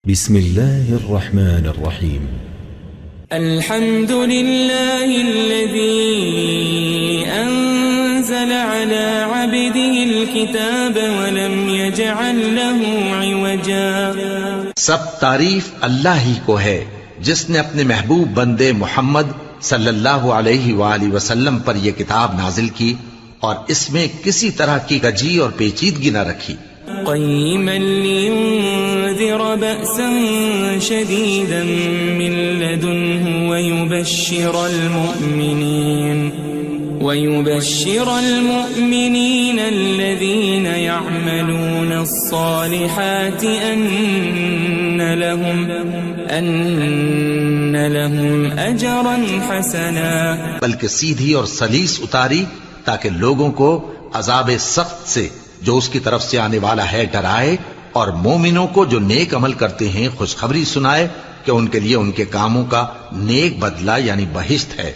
بسم الله الرحمن الرحيم. الحمد لله الذي أنزل على عبده الكتاب ولم يجعل له عوجا. سب تعریف اللہ ہی کو ہے جس نے اپنے محبوب بندے محمد صلی اللہ علیہ وآلہ وسلم پر یہ کتاب نازل کی اور اس میں کسی طرح کی کجی اور پیچیدگی نہ رکھی. قيما لينذر بأسا شديدا من لدنه ويبشر المؤمنين الذين يعملون الصالحات أن لهم أجرا حسنا. بلکہ سیدھی اور سلیس اتاری تاکہ لوگوں کو عذاب سخت سے جو اس کی طرف سے آنے والا ہے ڈرائے، اور مومنوں کو جو نیک عمل کرتے ہیں خوشخبری سنائے کہ ان کے لیے ان کے کاموں کا نیک بدلہ یعنی بہشت ہے،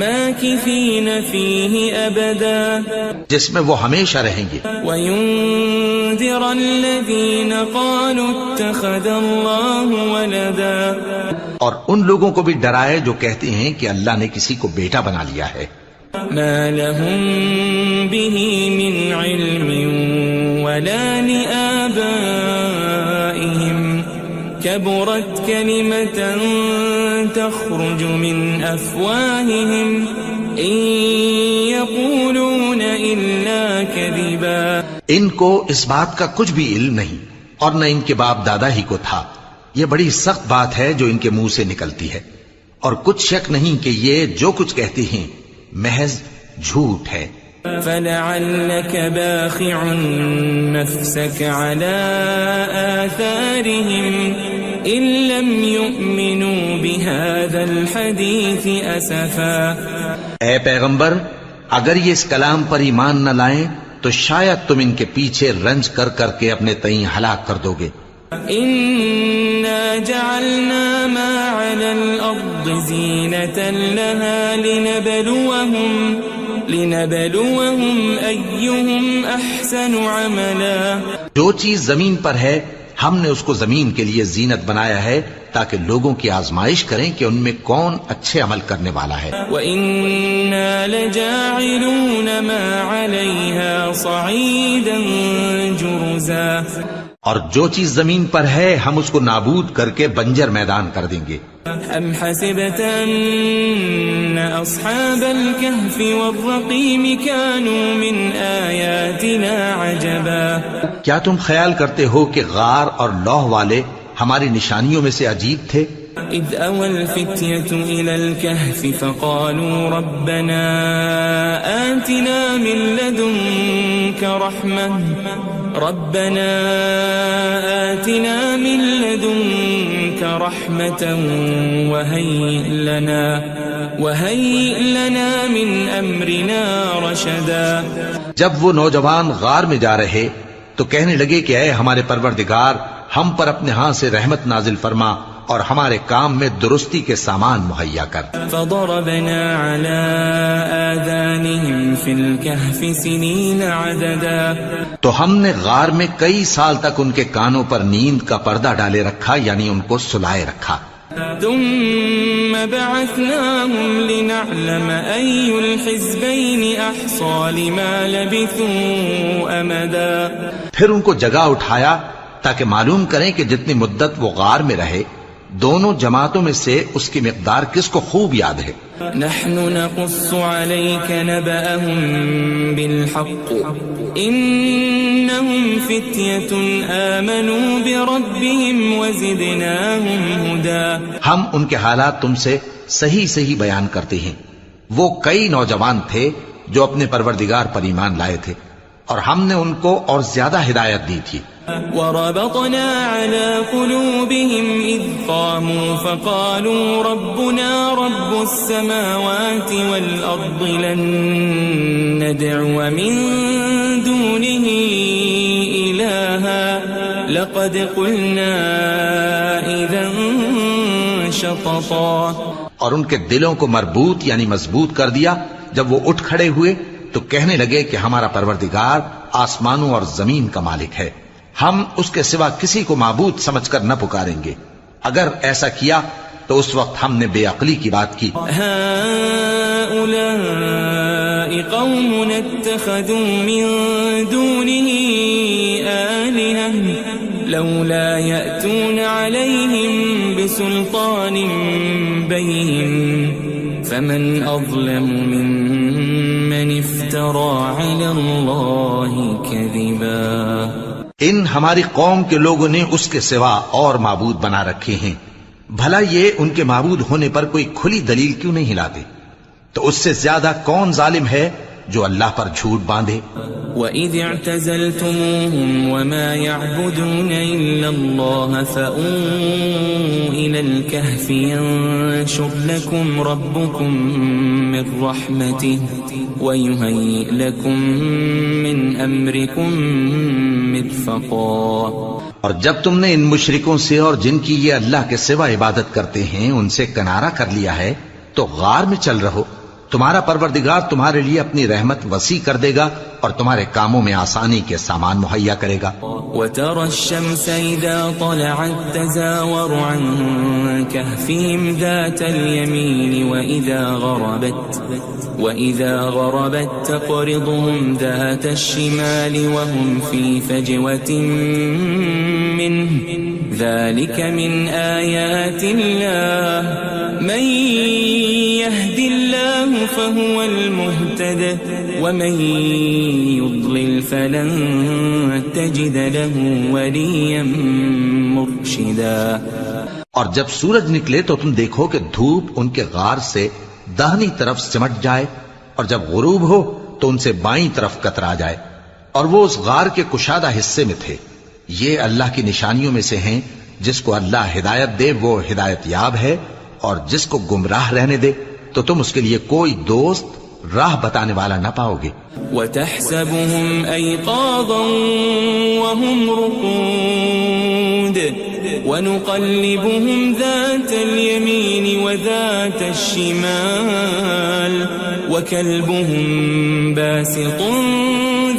ماکثین فیہ ابدا، جس میں وہ ہمیشہ رہیں گے. وینذر الذین قالوا اتخذ اللہ ولدا، اور ان لوگوں کو بھی ڈرائے جو کہتے ہیں کہ اللہ نے کسی کو بیٹا بنا لیا ہے. ما لهم به من علم ولا لآبائهم كبرت كلمة تخرج من أفواههم إن يقولون إلا كذبا. ان کو اس بات کا کچھ بھی علم نہیں اور نہ ان کے باپ دادا ہی کو تھا. یہ بڑی سخت بات ہے جو ان کے منہ سے نکلتی ہے، اور کچھ شک نہیں کہ یہ جو کچھ کہتے ہیں محض جھوٹ ہے. فلعلك باخع نفسك على آثارهم إن لم يؤمنوا بهذا الحديث أسفا. اے پیغمبر، اگر یہ اس کلام پر ایمان نہ لائیں تو شاید تم ان کے پیچھے رنج کر کر کے اپنے تئیں ہلاک کر دو گے. إنا جعلنا ما على الأرض زينة لها لنبلوهم أيهم أحسن عملا. جو چیز زمین پر ہے ہم نے اس کو زمین کے لیے زینت بنایا ہے تاکہ لوگوں کی آزمائش کریں کہ ان میں کون اچھے عمل کرنے والا ہے. وَإِنَّا لَجَاعِلُونَ مَا عَلَيْهَا صَعِيدًا جُرُزًا. اور جو چیز زمین پر ہے ہم اس کو نابود کر کے بنجر میدان کر دیں گے. ام حسبت ان اصحاب الكهف والرقيم كانوا من آیاتنا عجبا. کیا تم خیال کرتے ہو کہ غار اور لوح والے ہماری نشانیوں میں سے عجیب تھے؟ اذ اوى الفتية الى الكهف فقالوا ربنا آتنا من لدنك رحمة وهيئ لنا من امرنا رشدا. جب وہ نوجوان غار میں جا رہے تو کہنے لگے کہ اے ہمارے پروردگار، ہم پر اپنے ہاں سے رحمت نازل فرما اور ہمارے کام میں درستی کے سامان مہیا کر. فضربنا على آذانهم في الكهف سنين عددا. تو ہم نے غار میں کئی سال تک ان کے کانوں پر نیند کا پردہ ڈالے رکھا، یعنی ان کو سلائے رکھا. ثم بعثناهم لنعلم أي الحزبين أحصى لما لبثوا أمدا. پھر ان کو جگہ اٹھایا تاکہ معلوم کریں کہ جتنی مدت وہ غار میں رہے دونوں جماعتوں میں سے اس کی مقدار کس کو خوب یاد ہے. نحن نقص عليك نبأهم بالحق إنهم فتية آمنوا بربهم وزدناهم هدى. ہم ان کے حالات تم سے صحیح بیان کرتے ہیں. وہ کئی نوجوان تھے جو اپنے پروردگار پر ایمان لائے تھے اور ہم نے ان کو اور زیادہ ہدایت دی تھی. وربطنا على قلوبهم إذ قاموا فقالوا ربنا رب السماوات والأرض لن ندعو من دونه إلها لقد قلنا إذا شططا. اور ان کے دلوں کو مربوط یعنی مضبوط کر دیا. جب وہ اٹھ کھڑے ہوئے تو کہنے لگے کہ ہمارا پروردگار آسمانوں اور زمین کا مالک ہے، ہم اس کے سوا کسی کو معبود سمجھ کر نہ پکاریں گے. اگر ایسا کیا تو اس وقت ہم نے بے عقلی کی بات کی. هؤلاء قوم اتخذوا من دونه آلهة لولا يأتون عليهم بسلطان بين فمن أظلم ممن افترى على الله كذبا. ان ہماری قوم کے لوگوں نے اس کے سوا اور معبود بنا رکھے ہیں. بھلا یہ ان کے معبود ہونے پر کوئی کھلی دلیل کیوں نہیں لاتے؟ تو اس سے زیادہ کون ظالم ہے جو اللہ پر جھوٹ باندھے. وَإِذِ اعْتَزَلْتُمُوهُمْ وَمَا يَعْبُدُونَ إِلَّا اللَّهَ فَأْوُوا إِلَى الْكَهْفِ يَنشُرْ لَكُمْ رَبُّكُمْ مِنْ رَحْمَتِهِ وَيُهَيِّئْ لَكُمْ مِنْ أَمْرِكُمْ مِرْفَقًا. اور جب تم نے ان مشرکوں سے اور جن کی یہ اللہ کے سوا عبادت کرتے ہیں ان سے کنارہ کر لیا ہے تو غار میں چل رہو. تمہارا پروردگار تمہارے لیے اپنی رحمت وسیع کر دے گا اور تمہارے کاموں میں آسانی کے سامان مہیا کرے گا. وَتَرَى الشَّمْسَ إِذَا طَلَعَتْ تَزَاوَرُ عَنْ كَهْفِهِمْ ذَاتَ الْيَمِينِ وَإِذَا غَرَبَتْ تَقْرِضُهُمْ ذَاتَ الشِّمَالِ وَهُمْ فِي فَجْوَةٍ مِّنْهُ ذَلِكَ مِنْ آيَاتِ اللَّهِ مَنْ يَهْدِ اللَّهُ فَهُوَ الْمُهْتَدِ وَمَنْ يُضْلِلْ فَلَنْ تَجِدَ لَهُ وَلِيًّا مُرْشِدًا. اور جب سورج نکلے تو تم دیکھو کہ دھوپ ان کے غار سے داہنی طرف سمٹ جائے اور جب غروب ہو تو ان سے بائیں طرف کترا جائے اور وہ اس غار کے کشادہ حصے میں تھے. یہ اللہ کی نشانیوں میں سے ہیں. جس کو اللہ ہدایت دے وہ ہدایت یاب ہے اور جس کو گمراہ رہنے دے تو تم اس کے لیے کوئی دوست راہ بتانے والا نہ پاؤ گے. وَتَحْسَبُهُمْ أَيْقَاظًا وَهُمْ رُقُودٌ وَنُقَلِّبُهُمْ ذَاتَ الْيَمِينِ وَذَاتَ الشِّمَالِ وَكَلْبُهُمْ بَاسِطٌ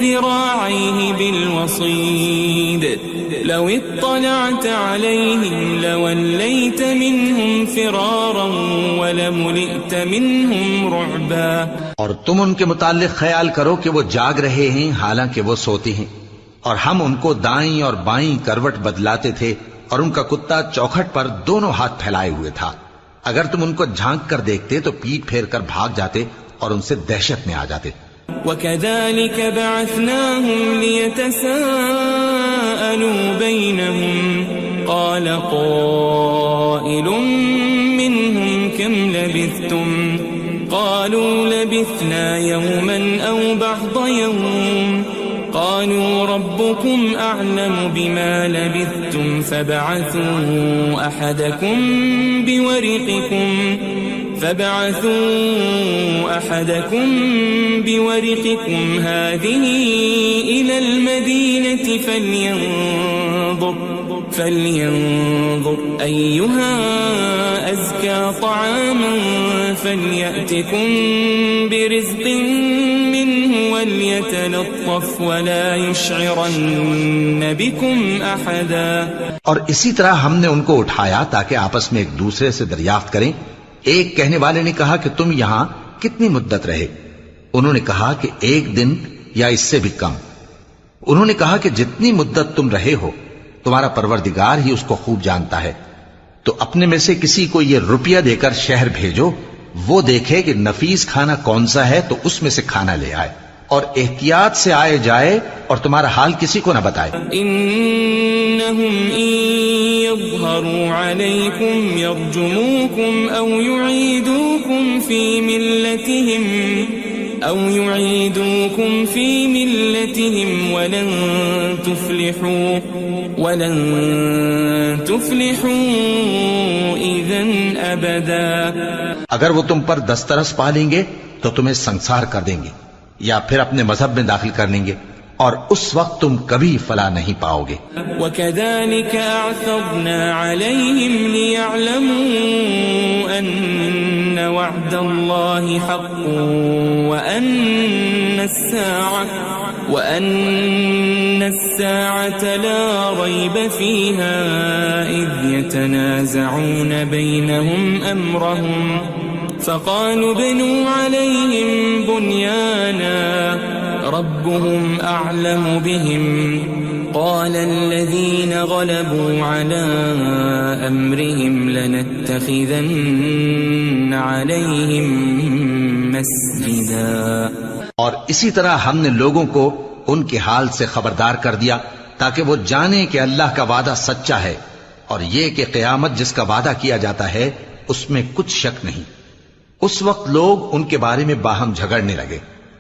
ذِرَاعَيْهِ بِالْوَصِيدِ لَوِ اطَّلَعْتَ عَلَيْهِمْ لَوَلَّيْتَ مِنْهُمْ فِرَارًا وَلَمُلِئْتَ مِنْهُمْ رُعْبًا. اور تم ان کے متعلق خیال کرو کہ وہ جاگ رہے ہیں حالانکہ وہ سوتے ہیں اور ہم ان کو دائیں اور بائیں کروٹ بدلاتے تھے اور ان کا کتا چوکھٹ پر دونوں ہاتھ پھیلائے ہوئے تھا. اگر تم ان کو جھانک کر دیکھتے تو پیٹ پھیر کر بھاگ جاتے اور ان سے دہشت میں آ جاتے. وَكَذَلِكَ بَعَثْنَاهُمْ لِيَتَسَاءَلُوا بَيْنَهُمْ قَالَ قَائِلٌ مِّنْهُمْ كَمْ لَبِثْتُمْ قَالُوا لَبِثْنَا يَوْمًا أَوْ بَعْضَ يَوْمٍ قَالُوا رَبُّكُمْ أَعْلَمُ بِمَا لَبِثْتُمْ فَابْعَثُوا أَحَدَكُمْ بِوَرِقِكُمْ هَذِهِ إِلَى الْمَدِينَةِ فَلْيَنظُرْ أَيُّهَا أَزْكَى طَعَامًا فَلْيَأْتِكُمْ بِرِزْقٍ مِّنْهُ وَلْيَتَلَطَّفْ وَلَا يُشْعِرَنَّ بِكُمْ أَحَدًا. اور اسی طرح ہم نے ان کو اٹھایا تاکہ آپس میں ایک دوسرے سے دریافت کریں. ایک کہنے والے نے کہا کہ تم یہاں کتنی مدت رہے؟ انہوں نے کہا کہ 1 دن یا اس سے بھی کم. انہوں نے کہا کہ جتنی مدت تم رہے ہو تمہارا پروردگار ہی اس کو خوب جانتا ہے. تو اپنے میں سے کسی کو یہ روپیہ دے کر شہر بھیجو، وہ دیکھے کہ نفیس کھانا کون سا ہے تو اس میں سے کھانا لے آئے اور احتیاط سے آئے جائے اور تمہارا حال کسی کو نہ بتائے. انہم ان یظہروا علیکم یرجموکم او یعیدوکم فی ملتہم ولن تفلحوا اذن ابدا. اگر وہ تم پر دسترس پا لیں گے تو تمہیں سنسار کر دیں گے یا پھر اپنے مذہب میں داخل کر لیں گے اور اس وقت تم کبھی فلاح نہیں پاؤ گے. وَكَذَلِكَ أَعْثَرْنَا عَلَيْهِمْ لِيَعْلَمُوا أَنَّ وَعْدَ اللَّهِ حَقٌّ وَأَنَّ وأن الساعة لا ريب فيها إذ يتنازعون بينهم أمرهم فقالوا ابنوا عليهم بنيانا ربهم أعلم بهم قال الذين غلبوا على أمرهم لنتخذن عليهم مسجدا. اور اسی طرح ہم نے لوگوں کو ان کے حال سے خبردار کر دیا تاکہ وہ جانیں کہ اللہ کا وعدہ سچا ہے اور یہ کہ قیامت جس کا وعدہ کیا جاتا ہے اس میں کچھ شک نہیں. اس وقت لوگ ان کے بارے میں باہم جھگڑنے لگے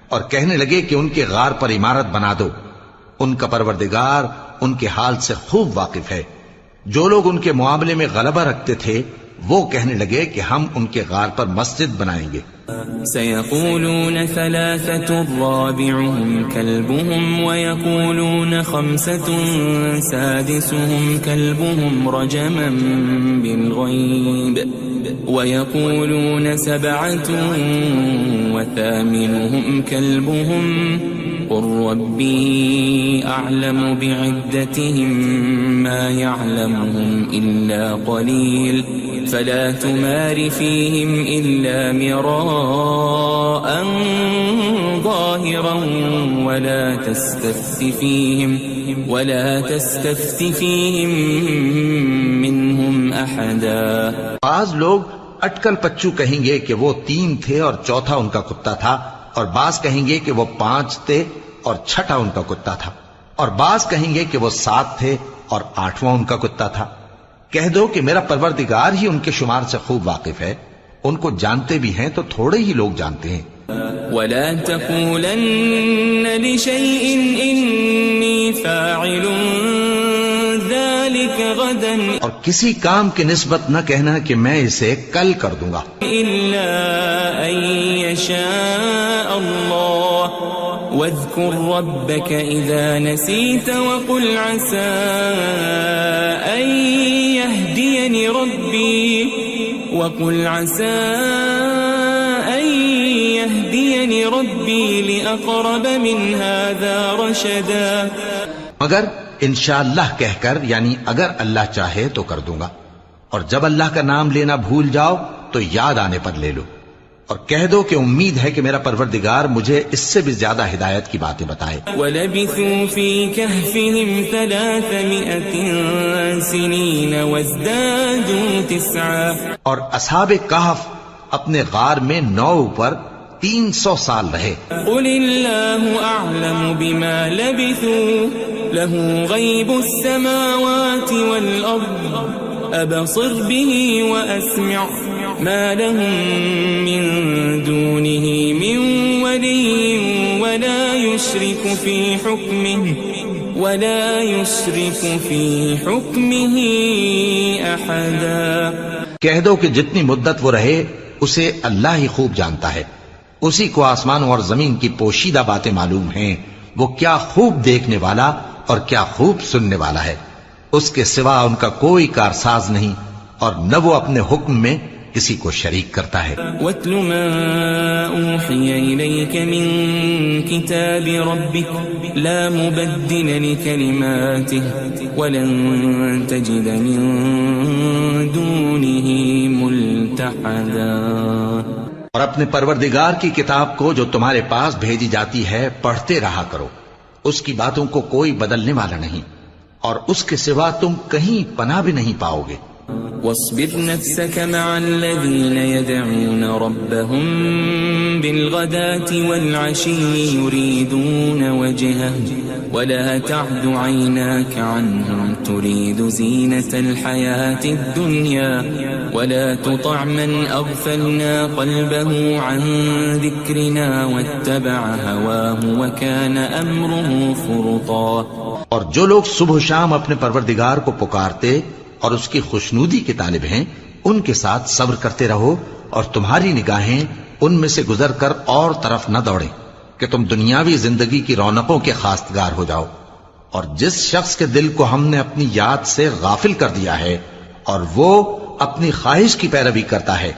اور کہنے لگے کہ ان کے غار پر عمارت بنا دو. ان کا پروردگار ان کے حال سے خوب واقف ہے. جو لوگ ان کے معاملے میں غلبہ رکھتے تھے وہ کہنے لگے کہ ہم ان کے غار پر مسجد بنائیں گے. سيقولون ثلاثة رابعهم كلبهم ويقولون خمسة سادسهم كلبهم رجما بالغيب ويقولون سبعة وثامنهم كلبهم قل ربي أعلم بعدتهم ما يعلمهم إلا قليل فلا تمار فيهم إلا مراء ظاهرا ولا تستفت فيهم منهم أحدا. بعض لوگ اٹکل پچو کہیں گے کہ وہ 3 تھے اور چوتھا ان کا کتا تھا، اور بعض کہیں گے کہ وہ 5 تھے اور چھٹا ان کا کتا تھا، اور بعض کہیں گے کہ وہ 7 تھے اور 8واں ان کا کتا تھا. کہہ دو کہ میرا پروردگار ہی ان کے شمار سے خوب واقف ہے. ان کو جانتے بھی ہیں تو تھوڑے ہی لوگ جانتے ہیں. ولا تقولن لشيء إني فاعل ذلك غدا اور کسی کام کی نسبت نہ کہنا کہ میں اسے کل کر دوں گا إلا أن يشاء الله واذكر ربك إذا نسيت وقل عسى أن يهديني ربي لأقرب من هذا رشدا. مگر انشاءاللہ کہہ کر، یعنی اگر اللہ چاہے تو کر دوں گا، اور جب اللہ کا نام لینا بھول جاؤ تو یاد آنے پر لے لو، اور کہہ دو کہ امید ہے کہ میرا پروردگار مجھے اس سے بھی زیادہ ہدایت کی باتیں بتائے. وَلَبِثُوا فِي كَهْفِهِمْ 300 سِنِينَ وَازْدَادُوا 9. اور اصحاب کہف اپنے غار میں 9 پر 300 سال رہے. قُلِ اللَّهُ أَعْلَمُ بِمَا لَبِثُوا لَهُ غَيْبُ السَّمَاوَاتِ وَالْأَرْضِ أَبْصِرْ بِهِ وَأَسْمِعْ مَا لَهُم مِّن دُونِهِ مِن وَلِيٍّ وَلَا يُشْرِكُ فِي حُكْمِهِ أَحَدًا. کہہ دو کہ جتنی مدت وہ رہے اسے اللہ ہی خوب جانتا ہے. اسی کو آسمانوں اور زمین کی پوشیدہ باتیں معلوم ہیں. وہ کیا خوب دیکھنے والا اور کیا خوب سننے والا ہے. اس کے سوا ان کا کوئی کارساز نہیں، اور نہ وہ اپنے حکم میں کسی کو شریک کرتا ہے. وَاتْلُ مَا أُوحِيَ إِلَيْكَ مِن كِتَابِ رَبِّكَ لَا مُبَدِّلَ لِكَلِمَاتِهِ وَلَن تَجِدَ مِن دُونِهِ مُلْتَحَدًا. اور اپنے پروردگار کی کتاب کو جو تمہارے پاس بھیجی جاتی ہے پڑھتے رہا کرو. اس کی باتوں کو کوئی بدلنے والا نہیں، اور اس کے سوا تم کہیں پناہ بھی نہیں پاؤ گے. واصبر نفسك مع الذين يدعون ربهم بالغداة والعشي يريدون وجهه ولا تعد عيناك عنهم تريد زينة الحياة الدنيا ولا تطع من أغفلنا قلبه عن ذكرنا واتبع هواه وكان أمره فرطا. اور جو لوگ صبح و شام اپنے پروردگار کو پکارتے اور اس کی خوشنودی کے طالب ہیں ان کے ساتھ صبر کرتے رہو، اور تمہاری نگاہیں ان میں سے گزر کر اور طرف نہ دوڑیں کہ تم دنیاوی زندگی کی رونقوں کے خواستگار ہو جاؤ. اور جس شخص کے دل کو ہم نے اپنی یاد سے غافل کر دیا ہے اور وہ اپنی خواہش کی پیروی کرتا ہے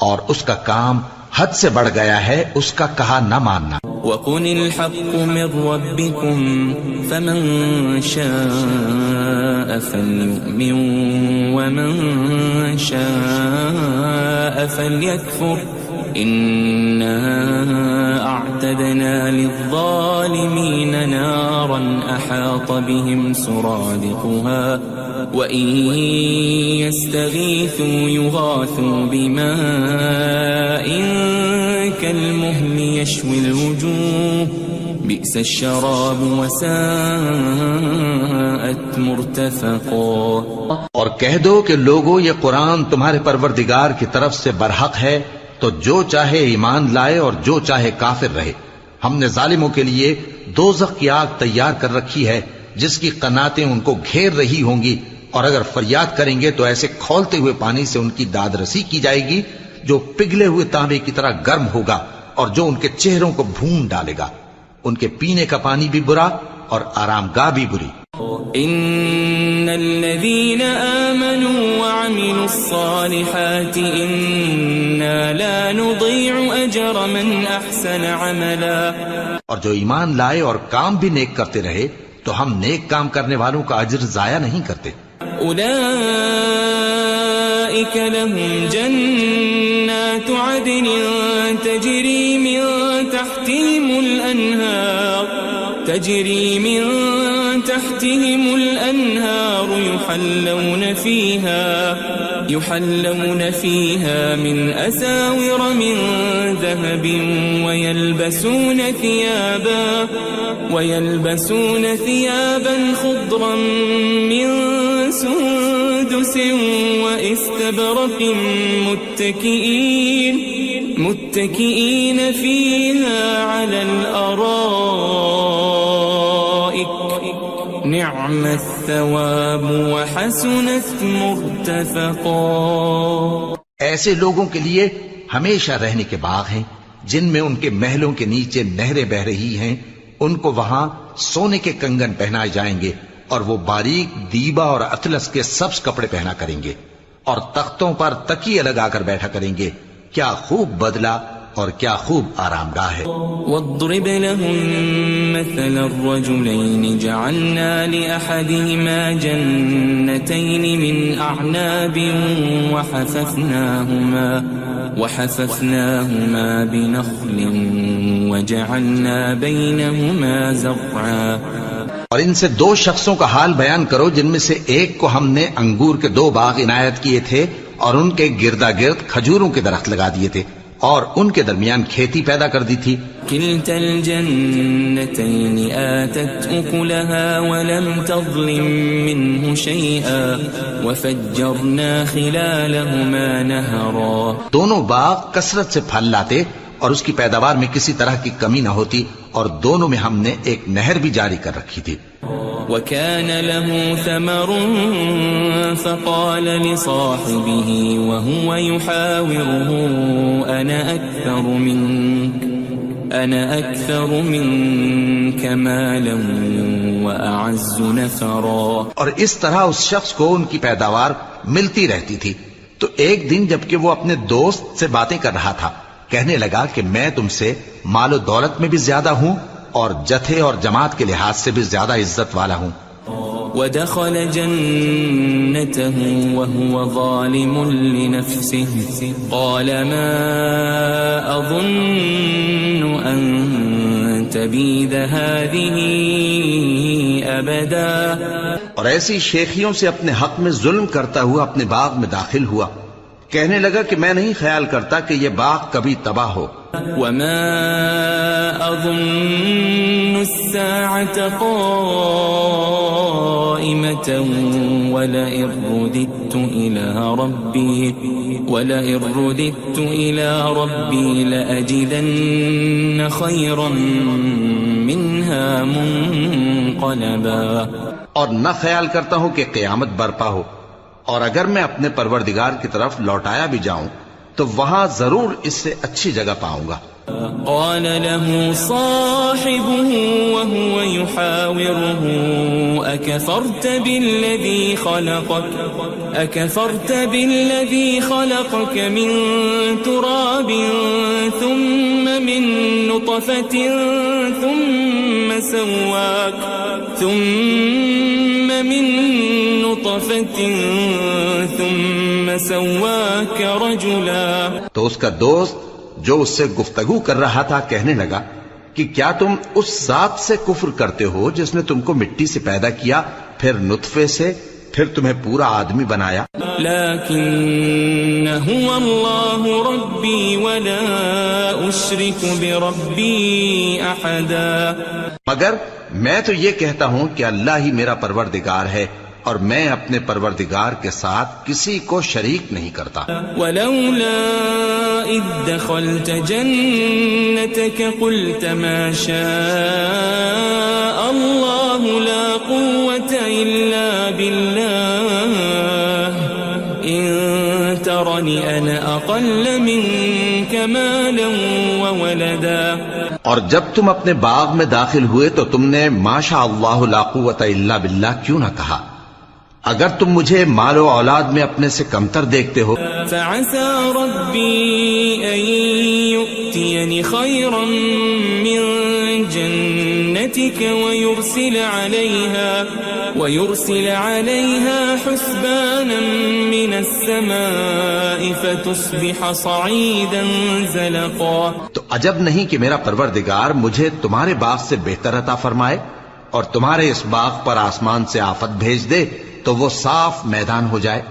اور اس کا کام حد سے بڑھ گیا ہے اس کا کہا نہ ماننا۔ وَقُلِ الْحَقُّ مِنْ رَبِّكُمْ فَمَنْ شَاءَ فَلْيُؤْمِنْ وَمَنْ شَاءَ فَلْيَكْفُرْ إِنَّا أَعْتَدْنَا لِلظَّالِمِينَ نَارًا أَحَاطَ بِهِمْ سُرَادِقُهَا وَإِنْ يَسْتَغِيثُوا يُغَاثُوا بِمَاءٍ كَالْمُهْلِ يَشْوِي الْوُجُوهَ بِئْسَ الشَّرَابُ وَسَاءَتْ مُرْتَفَقًا۔ اور کہہ دو کہ لوگو یہ قرآن تمہارے پروردگار کی طرف سے برحق ہے، تو جو چاہے ایمان لائے اور جو چاہے کافر رہے۔ ہم نے ظالموں کے لیے دوزخ کی آگ تیار کر رکھی ہے جس کی قناتیں ان کو گھیر رہی ہوں گی، اور اگر فریاد کریں گے تو ایسے کھولتے ہوئے پانی سے ان کی داد رسی کی جائے گی جو پگھلے ہوئے تانبے کی طرح گرم ہوگا اور جو ان کے چہروں کو بھون ڈالے گا۔ ان کے پینے کا پانی بھی برا اور آرام گاہ بھی بری۔ ان الذين آمنوا وعملوا الصالحات انا لا نضيع اجر من احسن عملا۔ اور جو ایمان لائے اور کام بھی نیک کرتے رہے تو ہم نیک کام کرنے والوں کا اجر ضائع نہیں کرتے۔ اولئك لهم جنات عدن تجري من تحتهم الأنهار يحلون فيها من أساور من ذهب ويلبسون ثيابا خضرا من سندس وإستبرق متكئين فيها على الأرائك نعم الثواب وحسنت مرتفقا۔ ایسے لوگوں کے لیے ہمیشہ رہنے کے باغ ہیں جن میں ان کے محلوں کے نیچے نہریں بہ رہی ہیں، ان کو وہاں سونے کے کنگن پہنائے جائیں گے اور وہ باریک دیبا اور اطلس کے سبز کپڑے پہنا کریں گے اور تختوں پر تکیے لگا کر بیٹھا کریں گے۔ کیا خوب بدلہ اور کیا خوب آرام گاہ ہے۔ واضرب لهم مثل الرجلين جعلنا لأحدهما جنتين من أعناب وحففناهما بنخل وجعلنا بينهما زرعا۔ اور ان سے دو شخصوں کا حال بیان کرو جن میں سے ایک کو ہم نے انگور کے 2 باغ عنایت کیے تھے اور ان کے گردا گرد کھجوروں کے درخت لگا دیے تھے اور ان کے درمیان کھیتی پیدا کر دی تھی۔ كلتا الجنتين آتت أكلها ولم تظلم منه شيئا وفجرنا خلالهما نهرا۔ دونوں باغ کثرت سے پھل لاتے اور اس کی پیداوار میں کسی طرح کی کمی نہ ہوتی، اور دونوں میں ہم نے ایک نہر بھی جاری کر رکھی تھی۔ وكان له ثمر فقال لصاحبه وهو يحاوره أنا أكثر منك مالا وأعز نفرا۔ اور اس طرح اس شخص کو ان کی پیداوار ملتی رہتی تھی، تو ایک دن جبکہ وہ اپنے دوست سے باتیں کر رہا تھا کہنے لگا کہ میں تم سے مال و دولت میں بھی زیادہ ہوں اور جتھے اور جماعت کے لحاظ سے بھی زیادہ عزت والا ہوں۔ ودخل جنته وهو ظالم لنفسه قال ما أظن أن تبيد هذه أبدا۔ اور ایسی شیخیوں سے اپنے حق میں ظلم کرتا ہوا اپنے باغ میں داخل ہوا، کہنے لگا کہ میں نہیں خیال کرتا کہ یہ باغ کبھی تباہ ہو۔ وما أظن الساعة قائمة ولئن رددت إلى ربي لأجدن خيرا منها منقلبا۔ اور نہ خیال کرتا ہوں کہ قیامت برپا ہو، اور اگر میں اپنے پروردگار کی طرف لوٹایا بھی جاؤں تو وہاں ضرور اس سے اچھی جگہ پاؤں گا۔ قال له صاحبه وهو يحاوره أكفرت بالذي خلقك من تراب ثم من نطفة ثم سواك رجلا. تو اس کا دوست جو اس سے گفتگو کر رہا تھا کہنے لگا کہ کیا تم اس ذات سے کفر کرتے ہو جس نے تم کو مٹی سے پیدا کیا، پھر نطفے سے، پھر تمہیں پورا آدمی بنایا. لیکن هو اللہ ربی ولا اشرک بربی احدا. مگر میں تو یہ کہتا ہوں کہ اللہ ہی میرا پروردگار ہے اور میں اپنے پروردگار کے ساتھ کسی کو شریک نہیں کرتا. ولولا اذ دخلت جنتك قلت ما شاء الله لا قوة الا بالله ان ترني انا اقل منك مالا وولدا. اور جب تم اپنے باغ میں داخل ہوئے تو تم نے ما شاء اللہ لا قوت الا باللہ کیوں نہ کہا؟ اگر تم مجھے مال و اولاد میں اپنے سے کمتر دیکھتے ہو. فعسى ربي أن يؤتيني خيرا من جنتك ويرسل عليها حسبانا من السماء فتصبح صعيدا زلقا. تو عجب نہیں کہ میرا پروردگار مجھے تمہارے باغ سے بہتر عطا فرمائے اور تمہارے اس باغ پر آسمان سے آفت بھیج دے تو وہ صاف میدان ہو جائے.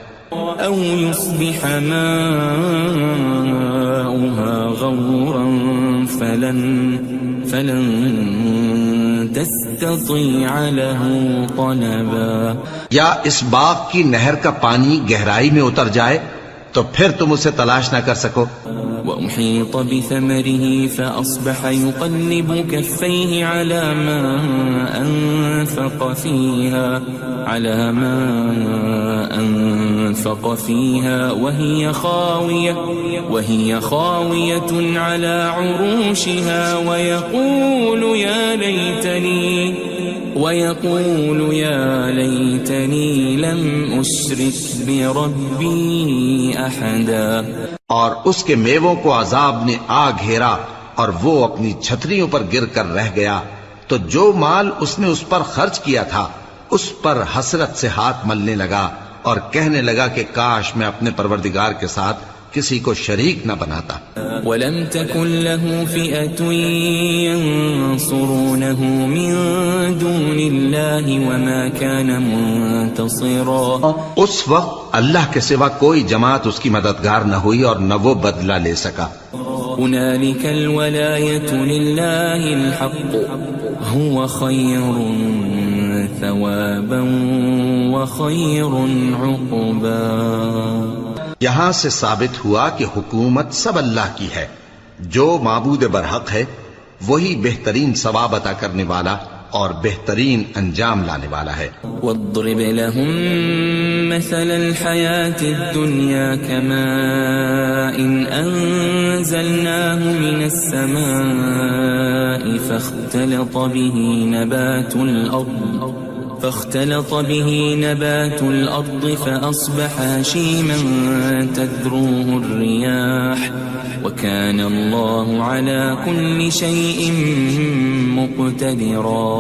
او يصبح ماؤها غورا فلن تستطيع له طلبا. یا اس باغ کی نہر کا پانی گہرائی میں اتر جائے تو پھر تم اسے تلاش نہ کر سکو. وأحيط بثمره فأصبح يقلب كفيه على ما أنفق فيها وهي خاوية على عروشها ويقول يا ليتني لم أشرك بربي أحدا. اور اس کے میووں کو عذاب نے آ گھیرا اور وہ اپنی چھتریوں پر گر کر رہ گیا، تو جو مال اس نے اس پر خرچ کیا تھا اس پر حسرت سے ہاتھ ملنے لگا اور کہنے لگا کہ کاش میں اپنے پروردگار کے ساتھ کسی کو شریک نہ بناتا. وَلَمْ تَكُنْ لَهُ فِئَةٌ يَنصُرُونَهُ مِن دُونِ اللَّهِ وَمَا كَانَ مُنتَصِرًا. اس وقت اللہ کے سوا کوئی جماعت اس کی مددگار نہ ہوئی اور نہ وہ بدلہ لے سکا. هُنَالِكَ الْوَلَایَةُ لِلَّهِ الْحَقُّ هُوَ خَيْرٌ ثَوَابًا وَخَيْرٌ عُقْبًا. یہاں سے ثابت ہوا کہ حکومت سب اللہ کی ہے، جو معبود برحق ہے وہی بہترین ثواب عطا کرنے والا اور بہترین انجام لانے والا ہے. وَاضْرِبْ لَهُم مَّثَلَ الْحَيَاةِ الدُّنْيَا كَمَاءٍ أَنزَلْنَاهُ مِنَ السَّمَاءِ فاختلط به نبات الأرض فأصبح هشيما تذروه الرياح وكان الله على كل شيء مقتدرا.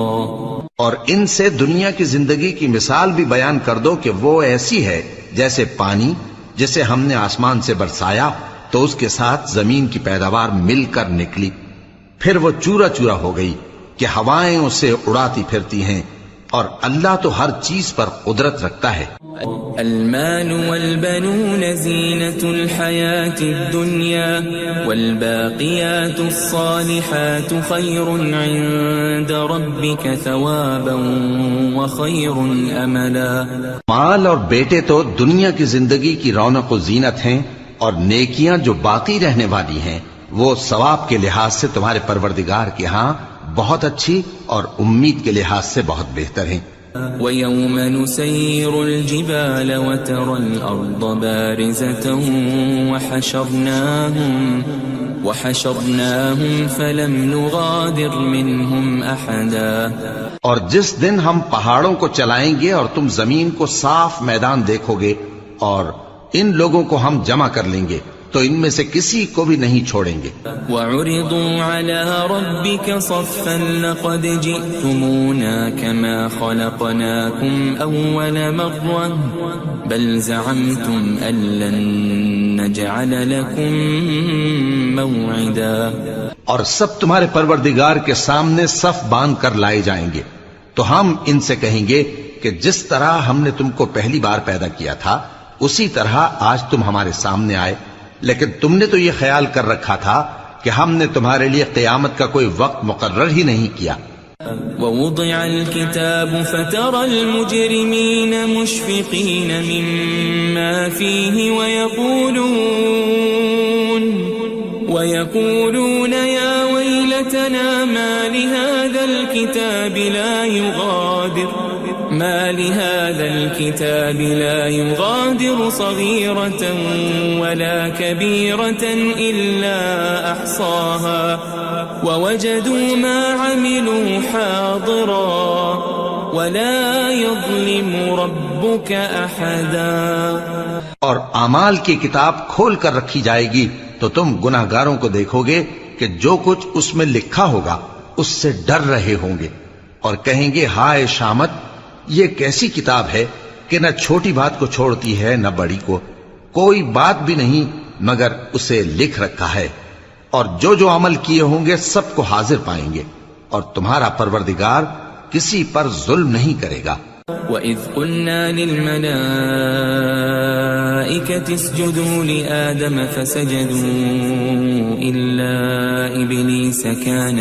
اور ان سے دنیا کی زندگی کی مثال بھی بیان کر دو کہ وہ ایسی ہے جیسے پانی جسے ہم نے آسمان سے برسایا تو اس کے ساتھ زمین کی پیداوار مل کر نکلی، پھر وہ چورا چورا ہو گئی کہ ہوائیں اسے اڑاتی پھرتی ہیں، اور اللہ تو ہر چیز پر قدرت رکھتا ہے. المال والبنون زینة الحیاة الدنیا والباقیات الصالحات خیر عند ربک ثوابا وخیر املا. مال اور بیٹے تو دنیا کی زندگی کی رونق و زینت ہیں، اور نیکیاں جو باقی رہنے والی ہیں وہ ثواب کے لحاظ سے تمہارے پروردگار کے ہاں بہت اچھی اور امید کے لحاظ سے بہت بہتر ہیں. ويوم نسير الجبال وترى الأرض بارزة وحشرناهم فلم نغادر منهم أحدا. اور جس دن ہم پہاڑوں کو چلائیں گے اور تم زمین کو صاف میدان دیکھو گے اور ان لوگوں کو ہم جمع کر لیں گے تو ان میں سے کسی کو بھی نہیں چھوڑیں گے. وَعُرِضُوا عَلَى رَبِّكَ صَفًّا لَقَدْ جِئْتُمُونَا كَمَا خَلَقْنَاكُمْ أَوَّلَ مَرَّةٍ بَلْ زَعَمْتُمْ أَن لَّن نَّجْعَلَ لَكُم مَّوْعِدًا. اور سب تمہارے پروردگار کے سامنے صف باندھ کر لائے جائیں گے تو ہم ان سے کہیں گے کہ جس طرح ہم نے تم کو پہلی بار پیدا کیا تھا اسی طرح آج تم ہمارے سامنے آئے، لیکن تم نے تو یہ خیال کر رکھا تھا کہ ہم نے تمہارے لیے قیامت کا کوئی وقت مقرر ہی نہیں کیا. وَوُضِعَ الْكِتَابُ فَتَرَى الْمُجْرِمِينَ مُشْفِقِينَ مِمَّا فِيهِ وَيَقُولُونَ يَا وَيْلَتَنَا مَا لِهَذَا الْكِتَابِ لَا يُغَادِرُ صَغِيرَةً وَلَا كَبِيرَةً إِلَّا أَحْصَاهَا وَوَجَدُوا مَا عَمِلُوا حَاضِرًا وَلَا يَظْلِمُ رَبُّكَ أَحَدًا. اور اعمال کی کتاب کھول کر رکھی جائے گی تو تم گناہ گاروں کو دیکھو گے کہ جو کچھ اس میں لکھا ہوگا اس سے ڈر رہے ہوں گے اور کہیں گے ہائے شامت، یہ کیسی کتاب ہے کہ نہ چھوٹی بات کو چھوڑتی ہے نہ بڑی کو، کوئی بات بھی نہیں مگر اسے لکھ رکھا ہے، اور جو عمل کیے ہوں گے سب کو حاضر پائیں گے، اور تمہارا پروردگار کسی پر ظلم نہیں کرے گا. وَإِذْ قُلْنَا لِلْمَلَائِكَةِ اسْجُدُوا لِآدَمَ فَسَجَدُوا إِلَّا إِبْلِيسَ كَانَ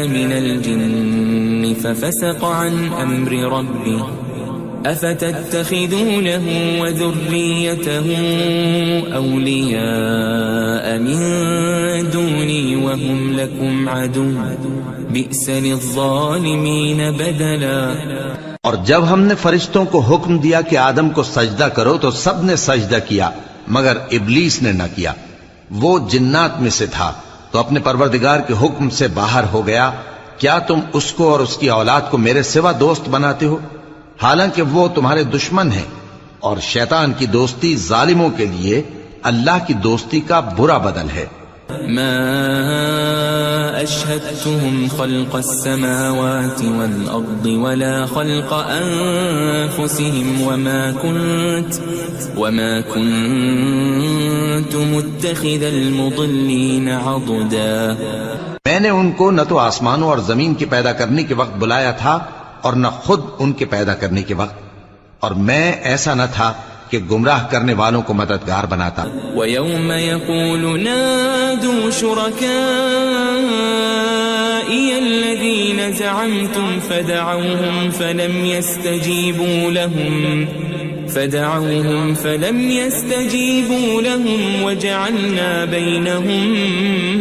مِنَ الْجِنِّ فَفَسَقَ عَنْ أَمْرِ رَبِّهِ أَفَتَتَّخِذُونَهُ وَذُرِّيَّتَهُ أَوْلِيَاءَ مِن دُونِي وَهُمْ لَكُمْ عَدُوٌّ بِئْسَ لِلظَّالِمِينَ بَدَلًا. اور جب ہم نے فرشتوں کو حکم دیا کہ آدم کو سجدہ کرو تو سب نے سجدہ کیا مگر ابلیس نے نہ کیا، وہ جنات میں سے تھا تو اپنے پروردگار کے حکم سے باہر ہو گیا. کیا تم اس کو اور اس کی اولاد کو میرے سوا دوست بناتے ہو حالانکہ وہ تمہارے دشمن ہیں، اور شیطان کی دوستی ظالموں کے لیے اللہ کی دوستی کا برا بدل ہے. ما أشهدتهم خلق السماوات والأرض ولا خلق أنفسهم وما كنت متخذ المضلين عضدا. میں نے ان کو نہ تو آسمانوں اور زمین کے پیدا کرنے کے وقت بلایا تھا اور نہ خود ان کے پیدا کرنے کے وقت، اور میں ایسا نہ تھا کہ گمراہ کرنے والوں کو مددگار بناتا. وَيَوْمَ يَقُولُ نَادُوا شُرَكَائِيَ الَّذِينَ زَعَمْتُمْ فَدَعَوْهُمْ فَلَمْ يَسْتَجِيبُوا لَهُمْ وَجَعَلْنَا بَيْنَهُمْ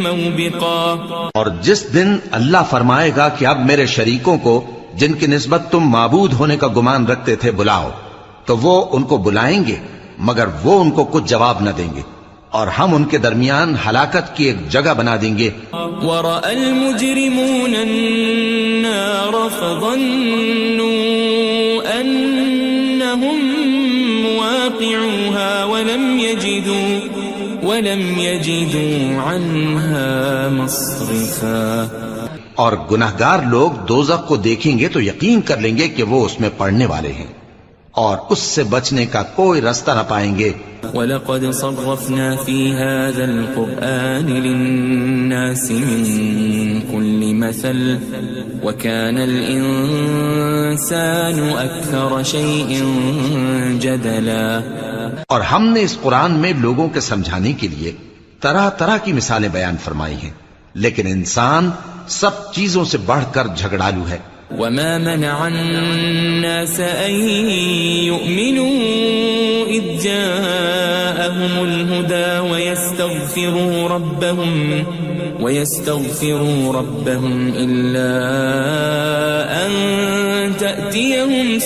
مَوْبِقًا. اور جس دن اللہ فرمائے گا کہ اب میرے شریکوں کو جن کی نسبت تم معبود ہونے کا گمان رکھتے تھے بلاؤ، تو وہ ان کو بلائیں گے مگر وہ ان کو کچھ جواب نہ دیں گے، اور ہم ان کے درمیان ہلاکت کی ایک جگہ بنا دیں گے. وَرَأَى الْمُجْرِمُونَ النَّارَ فَظَنُّوا أَنَّهُمْ مُوَاقِعُوهَا وَلَمْ يَجِدُوا عَنْهَا مَصْرِفًا. اور گناہگار لوگ دوزخ کو دیکھیں گے تو یقین کر لیں گے کہ وہ اس میں پڑنے والے ہیں اور اس سے بچنے کا کوئی رستہ نہ پائیں گے. وَلَقَدْ صَرَّفْنَا فِي هَذَا الْقُرْآنِ لِلنَّاسِ مِنْ كُلِّ مَثَلٍ وَكَانَ الْإِنسَانُ أَكْثَرَ شَيْءٍ جَدَلًا. اور ہم نے اس قرآن میں لوگوں کے سمجھانے کے لیے طرح طرح کی مثالیں بیان فرمائی ہیں، لیکن انسان سب چیزوں سے بڑھ کر جھگڑالو ہے. وَمَا مَنَعَ النَّاسَ أَن يُؤْمِنُوا إِذْ جَاءَهُمُ الْهُدَى ويستغفروا ربهم إلا أن تأتيهم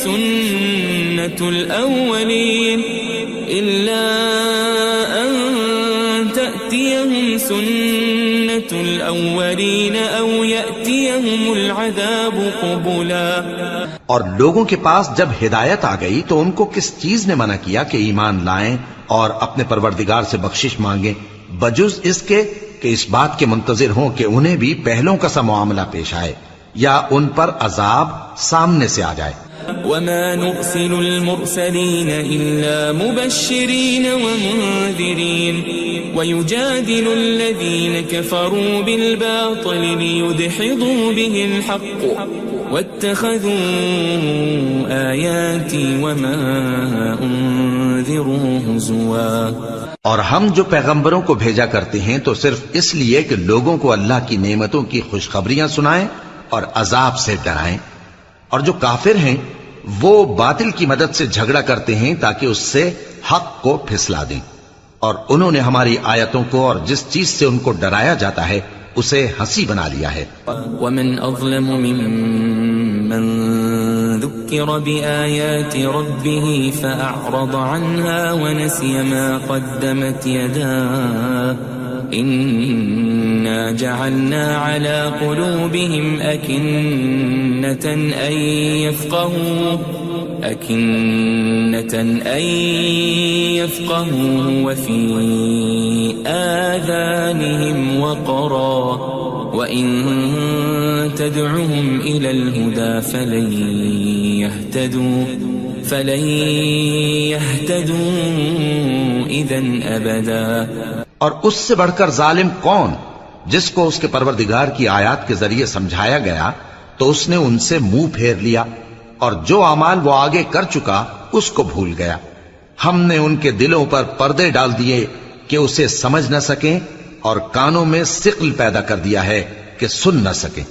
سنة الأولين أو يأتيهم العذاب قبلا. اور لوگوں کے پاس جب ہدایت آ گئی تو ان کو کس چیز نے منع کیا کہ ایمان لائیں اور اپنے پروردگار سے بخشش مانگیں بجز اس کے کہ اس بات کے منتظر ہوں کہ انہیں بھی پہلوں کا سا معاملہ پیش آئے یا ان پر عذاب سامنے سے آ جائے. وما نرسل المرسلين إلا مبشرين ومنذرين ويجادل الذين كفروا بالباطل ليدحضوا به الحق واتخذوا آياتي وما أنذروا هزوا. اور ہم جو پیغمبروں کو بھیجا کرتے ہیں تو صرف اس لیے کہ لوگوں کو اللہ کی نعمتوں کی خوشخبریاں سنائیں اور عذاب سے ڈرائیں، اور جو کافر ہیں وہ باطل کی مدد سے جھگڑا کرتے ہیں تاکہ اس سے حق کو پھسلا دیں، اور انہوں نے ہماری آیتوں کو اور جس چیز سے ان کو ڈرایا جاتا ہے اسے ہنسی بنا لیا ہے. ومن اظلم ممن ذكر بآيات ربه فأعرض عنها ونسي ما قدمت يداه إنا جعلنا على قلوبهم أكنة أن يفقهوا وفي آذانهم وقرا وإن تدعهم إلى الهدى فلن يهتدوا إذن أبدا. اور اس سے بڑھ کر ظالم کون جس کو اس کے پروردگار کی آیات کے ذریعے سمجھایا گیا تو اس نے ان سے منہ پھیر لیا، اور جو اعمال وہ آگے کر چکا اس کو بھول گیا. ہم نے ان کے دلوں پر پردے ڈال دیے کہ اسے سمجھ نہ سکیں، اور کانوں میں ثقل پیدا کر دیا ہے کہ سن نہ سکیں،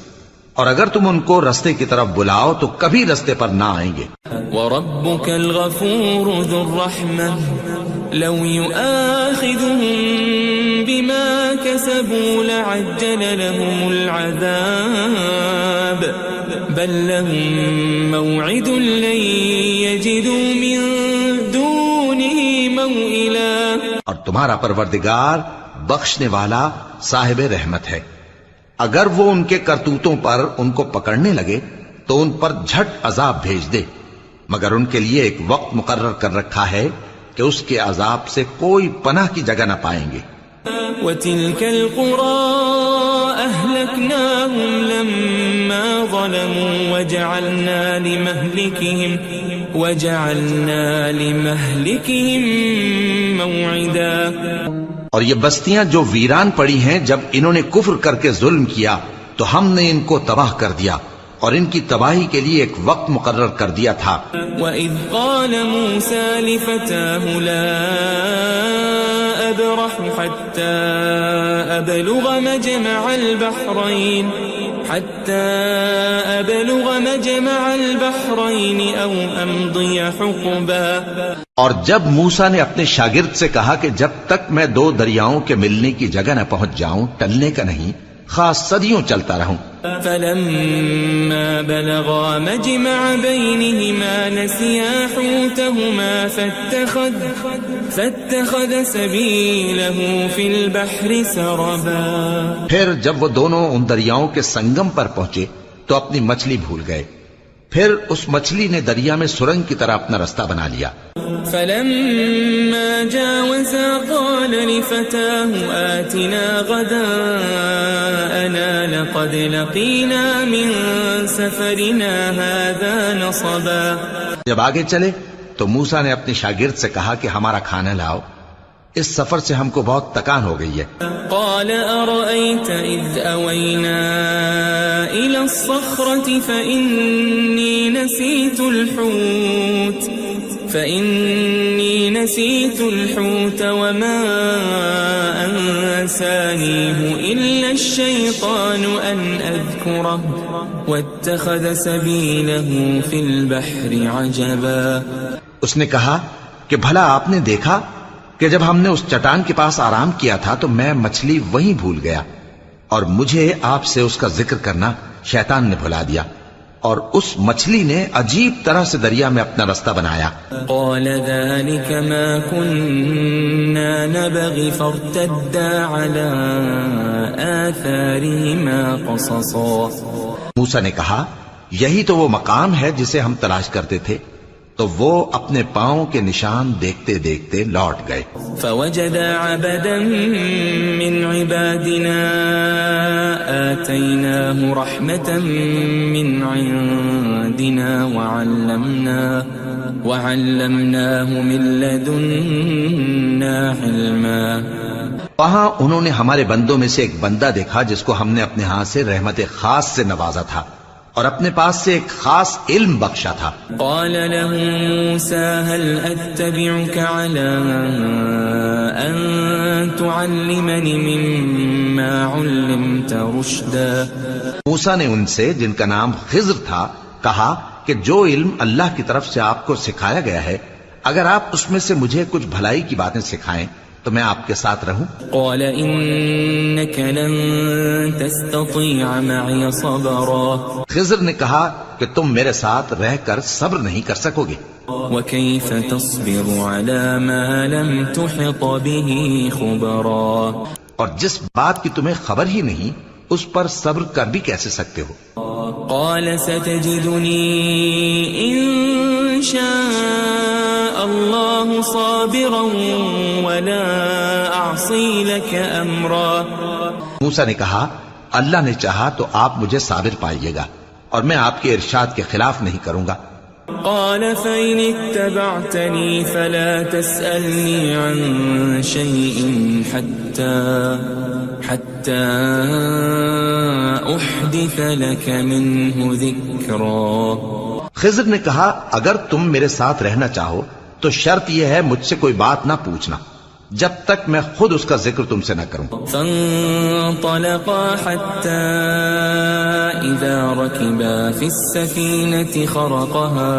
اور اگر تم ان کو رستے کی طرف بلاؤ تو کبھی رستے پر نہ آئیں گے. وَرَبُّكَ الْغَفُورُ ذُو الرَّحْمَةِ لَوْ يُؤَاخِذُهُم بِمَا كَسَبُوا لَعَجَّلَ لَهُمُ الْعَذَابَ بَل لَّهُم مَّوْعِدٌ لَّن يَجِدُوا مِن دُونِهِ مَوْئِلًا. اور تمہارا پروردگار بخشنے والا صاحب رحمت ہے، اگر وہ ان کے کرتوتوں پر ان کو پکڑنے لگے تو ان پر جھٹ عذاب بھیج دے، مگر ان کے لیے ایک وقت مقرر کر رکھا ہے کہ اس کے عذاب سے کوئی پناہ کی جگہ نہ پائیں گے. وَتِلْكَ الْقُرَىٰ أَهْلَكْنَاهُمْ لَمَّا ظَلَمُوا وَجَعَلْنَا لِمَهْلِكِهِمْ مَوْعِدًا. اور یہ بستیاں جو ویران پڑی ہیں جب انہوں نے کفر کر کے ظلم کیا تو ہم نے ان کو تباہ کر دیا، اور ان کی تباہی کے لیے ایک وقت مقرر کر دیا تھا. وَإِذْ قَالَ مُوسَى لِفَتَاهُ لَا أَبْرَحُ حَتَّى أَبْلُغَ مَجْمَعَ الْبَحْرَيْنِ أَوْ أَمْضِيَ حُقُبًا. اور جب موسیٰ نے اپنے شاگرد سے کہا کہ جب تک میں دو دریاؤں کے ملنے کی جگہ نہ پہنچ جاؤں ٹلنے کا نہیں، خاص صدیوں چلتا رہوں. فَلَمَّا بَلَغَا مَجْمَعَ بَيْنِهِمَا نَسِيَا حُوتَهُمَا فَاتَّخَذَ سَبِيلَهُ فِي الْبَحْرِ سَرَبًا. پھر جب وہ دونوں ان دریاؤں کے سنگم پر پہنچے تو اپنی مچھلی بھول گئے، پھر اس مچھلی نے دریا میں سرنگ کی طرح اپنا رستہ بنا لیا. فَلَمَّا جَاوَزَا قَالَ لِفَتَاهُ آتِنَا غَدَاءَنَا لَقَدْ لَقِينَا مِن سَفَرِنَا هَذَا نَصَبًا. جب آگے چلے تو موسیٰ نے اپنے شاگرد سے کہا کہ ہمارا کھانا لاؤ، اس سفر سے ہم کو بہت تکان ہو گئی ہے. قال أرأيت إذ أوينا إلى الصخرة فإني نسيت الحوت وما أنسانيه إلا الشيطان أن أذكره واتخذ سبيله في البحر عجبا. اس نے کہا کہ بھلا آپ نے دیکھا کہ جب ہم نے اس چٹان کے پاس آرام کیا تھا تو میں مچھلی وہیں بھول گیا، اور مجھے آپ سے اس کا ذکر کرنا شیطان نے بھلا دیا، اور اس مچھلی نے عجیب طرح سے دریا میں اپنا رستہ بنایا۔ قال ذلك ما كنا نبغي فارتدا على آثارهما قصصا۔ موسیٰ نے کہا یہی تو وہ مقام ہے جسے ہم تلاش کرتے تھے، تو وہ اپنے پاؤں کے نشان دیکھتے دیکھتے لوٹ گئے۔ فوجد عبدا من عبادنا آتيناه رحمة من عندنا وعلمناه من لدنا علما۔ وہاں انہوں نے ہمارے بندوں میں سے ایک بندہ دیکھا جس کو ہم نے اپنے ہاں سے رحمت خاص سے نوازا تھا اور اپنے پاس سے ایک خاص علم بخشا تھا۔ قال له موسى هل أتبعك على أن تعلمني مما علمت رشدا۔ موسیٰ نے ان سے، جن کا نام خضر تھا، کہا کہ جو علم اللہ کی طرف سے آپ کو سکھایا گیا ہے، اگر آپ اس میں سے مجھے کچھ بھلائی کی باتیں سکھائیں تو میں آپ کے ساتھ رہوں۔ قال إنك لن تستطيع معي صبرا۔ خضر نے کہا کہ تم میرے ساتھ رہ کر صبر نہیں کر سکو گے۔ وكيف تصبر على ما لم تحط به خبرا۔ اور جس بات کی تمہیں خبر ہی نہیں اس پر صبر کر بھی کیسے سکتے ہو؟ قال ستجدني إن شاء الله صابرا ولا أعصي لك أمرا۔ موسیٰ نے کہا اللہ نے چاہا تو آپ مجھے صابر پائیے گا اور میں آپ کے ارشاد کے خلاف نہیں کروں گا۔ قال فإن اتبعتني فلا تسألني عن شيء حتى أحدث لك منه ذكرا۔ خضر نے کہا اگر تم میرے ساتھ رہنا چاہو تو شرط یہ ہے مجھ سے کوئی بات نہ پوچھنا جب تک میں خود اس کا ذکر تم سے نہ کروں۔ فانطلقا حتى إذا ركبا في السفينة خرقها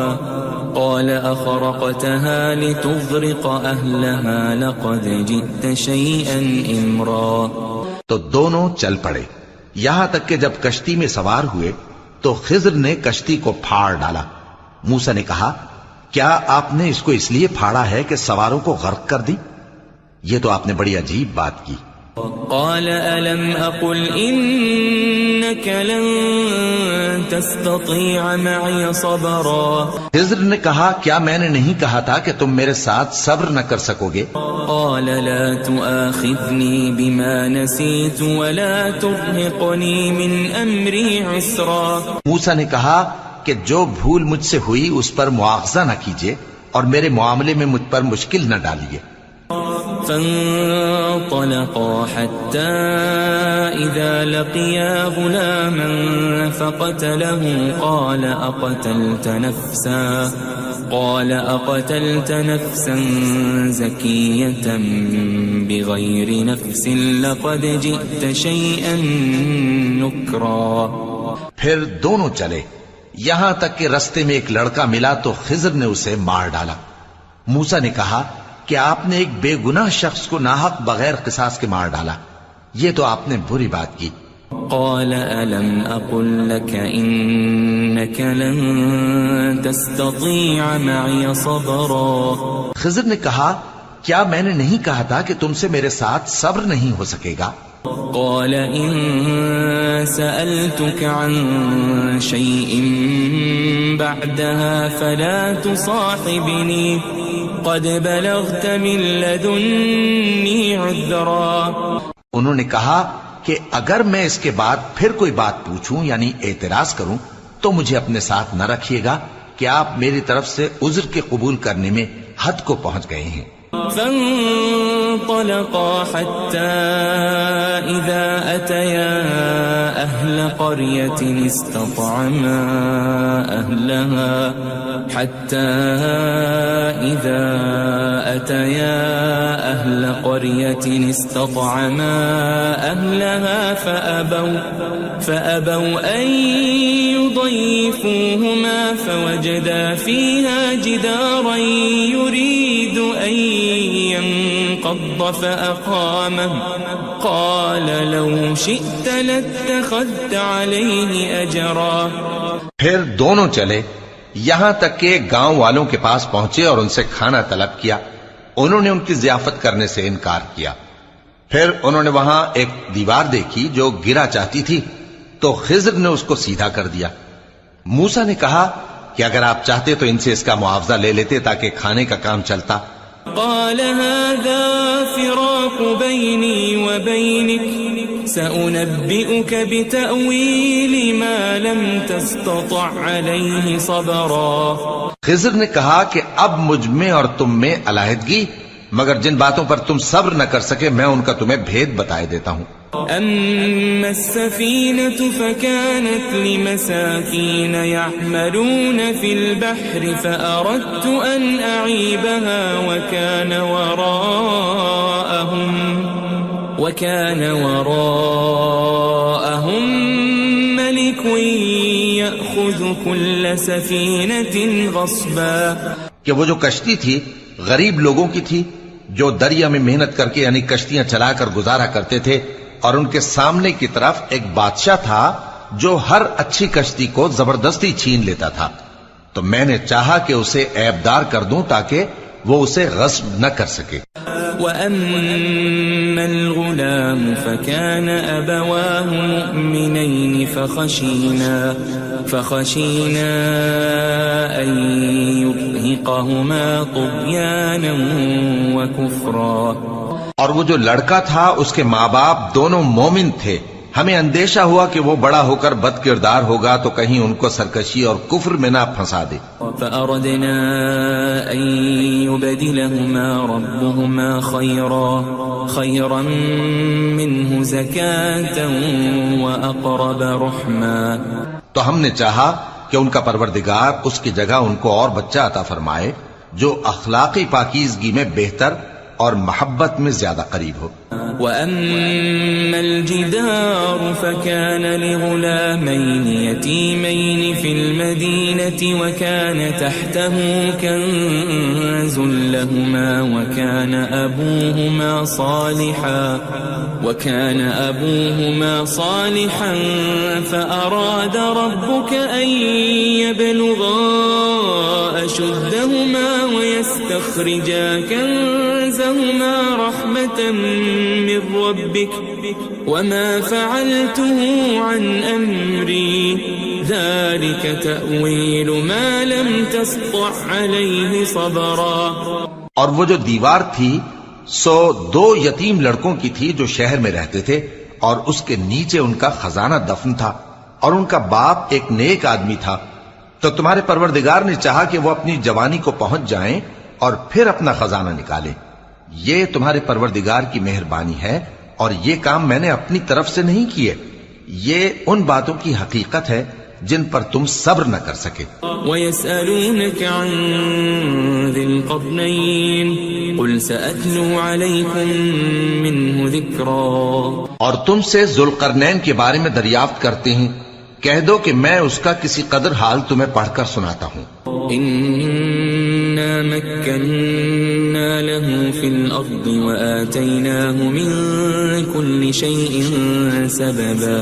قال أخرقتها لتغرق أهلها لقد جئت شيئا إمرا۔ تو دونوں چل پڑے، یہاں تک کہ جب کشتی میں سوار ہوئے تو خضر نے کشتی کو پھاڑ ڈالا۔ موسیٰ نے کہا کیا آپ نے اس کو اس لیے پھاڑا ہے کہ سواروں کو غرق کر دی؟ یہ تو آپ نے بڑی عجیب بات کی۔ قال ألم أقل إنك لن تستطيع معي صبرا۔ خضر نے کہا کیا میں نے نہیں کہا تھا کہ تم میرے ساتھ صبر نہ کر سکو گے؟ قال لا تؤاخذني بما نسيت ولا ترهقني من أمري عسرا۔ موسیٰ نے کہا کہ جو بھول مجھ سے ہوئی اس پر مواخذہ نہ کیجیے اور میرے معاملے میں مجھ پر مشکل نہ ڈالیے۔ فانطلقا حتى إذا لقيا غلاما فقتله قال أقتلت نفسا زكية بغير نفس لقد جئت شيئا نكرا۔ پھر دونوں چلے یہاں تک کہ رستے میں ایک لڑکا ملا تو خضر نے اسے مار ڈالا۔ موسیٰ نے کہا کہ آپ نے ایک بے گناہ شخص کو ناحق بغیر قصاص کے مار ڈالا، یہ تو آپ نے بری بات کی۔ قال ألم أقل لك إنك لن تستطيع معي صبرا۔ خضر نے کہا کیا میں نے نہیں کہا تھا کہ تم سے میرے ساتھ صبر نہیں ہو سکے گا؟ قال إن سألتك عن شيء بعدها فلا تصاحبني قد بلغت من لدني عذرا۔ انہوں نے کہا کہ اگر میں اس کے بعد پھر کوئی بات پوچھوں یعنی اعتراض کروں تو مجھے اپنے ساتھ نہ رکھیے گا کہ آپ میری طرف سے عذر کے قبول کرنے میں حد کو پہنچ گئے ہیں۔ فانطلقا حتى إذا أتيا أهل قرية استطعما أهلها فأبوا أن يضيفوهما فوجدا فيها جدارا يريد أن انفض فأقامه قال لو شئت لاتخذت عليه أجرا. پھر دونوں چلے یہاں تک کہ گاؤں والوں کے پاس پہنچے اور ان سے کھانا طلب کیا. انہوں نے ان کی ضیافت کرنے سے انکار کیا. پھر انہوں نے وہاں ایک دیوار دیکھی جو گرا چاہتی تھی تو خضر نے اس کو سیدھا کر دیا. موسیٰ نے کہا کہ اگر آپ چاہتے تو ان سے اس کا معاوضہ لے لیتے تاکہ کھانے کا کام چلتا. قال هذا فراق بيني وبينك سأنبئك بتأويل ما لم تستطع عليه صبرا. خضر نے کہا کہ اب مجھ میں اور تم میں علیحدگی، مگر جن باتوں پر تم صبر نہ کر سکے میں ان کا تمہیں بھید بتائے دیتا ہوں. أما السفينة فكانت لمساكين يعملون في البحر فأردت أن أعيبها وكان وراءهم ملك يأخذ كل سفينة غصبا. کہ وہ جو کشتی تھی غریب لوگوں کی تھی جو دریا میں محنت کر کے یعنی کشتیاں چلا کر گزارا کرتے تھے، اور ان کے سامنے کی طرف ایک بادشاہ تھا جو ہر اچھی کشتی کو زبردستی چھین لیتا تھا. تو میں نے چاہا کہ اسے عیبدار کر دوں تاکہ وہ اسے غصب نہ کر سکے. وَأَمَّا الْغُلَامُ فَكَانَ أَبَوَاهُ مُؤْمِنَيْنِ فَخَشِينَا أَن يُرْهِقَهُمَا طُغْيَانًا وَكُفْرًا. اور وہ جو لڑکا تھا اس کے ماں باپ دونوں مومن تھے، ہمیں اندیشہ ہوا کہ وہ بڑا ہو کر بد کردار ہوگا تو کہیں ان کو سرکشی اور کفر میں نہ پھنسا دے. فأردنا أن يبدلهما ربهما خيرا منه زكاة وأقرب رحما. تو ہم نے چاہا کہ ان کا پروردگار اس کی جگہ ان کو اور بچہ عطا فرمائے جو اخلاقی پاکیزگی میں بہتر اور محبت میں زیادہ قریب ہو. وَأَمَّا الْجِدَارُ فَكَانَ لِغُلَامَيْنِ يَتِيمَيْنِ فِي الْمَدِينَةِ وَكَانَ تَحْتَهُ كَنْزٌ لَهُمَا وَكَانَ أَبُوهُمَا صَالِحًا فَأَرَادَ رَبُّكَ أَنْ يَبْلُغَا أَشُدَّهُمَا وَيَسْتَخْرِجَا كَنْزَهُمَا رَحْمَةً من ربك وما فعلته عن أمري ذلك تأويل ما لم تسطع عليه صبرا. اور وہ جو دیوار تھی سو دو یتیم لڑکوں کی تھی جو شہر میں رہتے تھے، اور اس کے نیچے ان کا خزانہ دفن تھا، اور ان کا باپ ایک نیک آدمی تھا. تو تمہارے پروردگار نے چاہا کہ وہ اپنی جوانی کو پہنچ جائیں اور پھر اپنا خزانہ نکالے. یہ تمہارے پروردگار کی مہربانی ہے اور یہ کام میں نے اپنی طرف سے نہیں کیے. یہ ان باتوں کی حقیقت ہے جن پر تم صبر نہ کر سکے. وَيَسْأَلُونَكَ عَنْ ذِي الْقَرْنَيْنِ قُلْ سَأَتْلُو عَلَيْكُمْ مِنْهُ ذِكْرًا. اور تم سے ذوالقرنین کے بارے میں دریافت کرتے ہیں، کہہ دو کہ میں اس کا کسی قدر حال تمہیں پڑھ کر سناتا ہوں. إِنَّا مَكَّنَّا لَهُ فِي الْأَرْضِ وَآتَيْنَاهُ مِنْ كُلِّ شَيْءٍ سَبَبًا.